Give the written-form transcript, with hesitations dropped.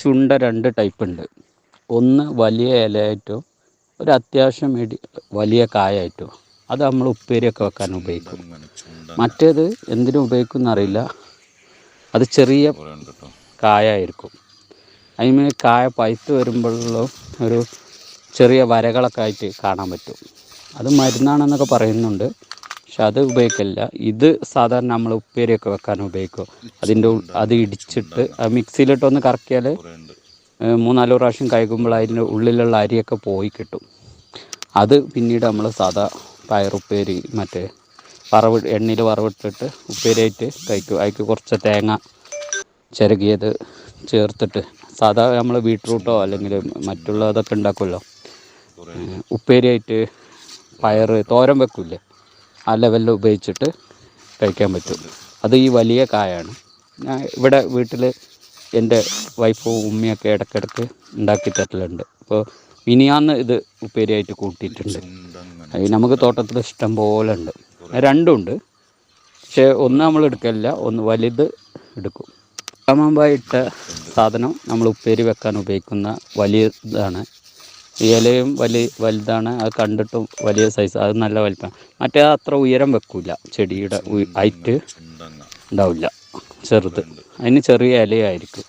ചുണ്ട 2 type ഉണ്ട്. ഒന്ന് വലിയ ഇലയായിട്ടോ ഒരു അത്യാവശ്യം വലിയ കായായിട്ടോ. അത് നമ്മൾ ഉപ്പേരിയൊക്കെ വെക്കാൻ ഉപയോഗിക്കും. മറ്റേത് എന്തിനും ഉപയോഗിക്കും അറിയില്ല. അത് ചെറിയ കായായിരിക്കും. അതിന് കായ പഴുത്ത് വരുമ്പോഴുള്ള ഒരു ചെറിയ വരകളൊക്കെ ആയിട്ട് കാണാൻ പറ്റും. അത് മരുന്നാണെന്നൊക്കെ പറയുന്നുണ്ട്. പക്ഷെ അത് ഉപയോഗിക്കില്ല. ഇത് സാധാരണ നമ്മൾ ഉപ്പേരിയൊക്കെ വെക്കാൻ ഉപയോഗിക്കും. അത് ഇടിച്ചിട്ട് മിക്സിയിലിട്ടൊന്ന് കറക്കിയാൽ 3-4 പ്രാവശ്യം കഴിക്കുമ്പോൾ അതിൻ്റെ ഉള്ളിലുള്ള അരിയൊക്കെ പോയി കിട്ടും. അത് പിന്നീട് നമ്മൾ സാധാ പയറുപ്പേരി മറ്റേ എണ്ണയിൽ വറവിട്ടിട്ട് ഉപ്പേരിയായിട്ട് കഴിക്കും. അതിക്ക് കുറച്ച് തേങ്ങ ചിരകിയത് ചേർത്തിട്ട് സാധാ നമ്മൾ ബീട്രൂട്ടോ അല്ലെങ്കിൽ മറ്റുള്ളതൊക്കെ ഉണ്ടാക്കുമല്ലോ, ഉപ്പേരിയായിട്ട് പയറ് തോരൻ വെക്കില്ലേ, ആ ലെവലിൽ ഉപയോഗിച്ചിട്ട് കഴിക്കാൻ പറ്റും. അത് ഈ വലിയ കായാണ്. ഞാൻ ഇവിടെ വീട്ടിൽ എൻ്റെ വൈഫും ഉമ്മയൊക്കെ ഇടയ്ക്കിടയ്ക്ക് ഉണ്ടാക്കി തരലുണ്ട്. അപ്പോൾ മിനിയാന്ന് ഇത് ഉപ്പേരിയായിട്ട് കൂട്ടിയിട്ടുണ്ട്. നമുക്ക് തോട്ടത്തിൽ ഇഷ്ടം പോലെ ഉണ്ട്. രണ്ടുമുണ്ട്. പക്ഷേ ഒന്ന് നമ്മൾ എടുക്കലില്ല, ഒന്ന് വലുത് എടുക്കും. മുമ്പായിട്ട സാധനം നമ്മൾ ഉപ്പേരി വെക്കാൻ ഉപയോഗിക്കുന്ന വലിയ ഇതാണ്. ഇലയും വലുതാണ്. അത് കണ്ടിട്ടും വലിയ സൈസ്, അത് നല്ല വലിപ്പം. മറ്റേ അത്ര ഉയരം വെക്കില്ല, ചെടിയുടെ ഹൈറ്റ് ഉണ്ടാവില്ല, ചെറുത്. അതിന് ചെറിയ ഇലയായിരിക്കും.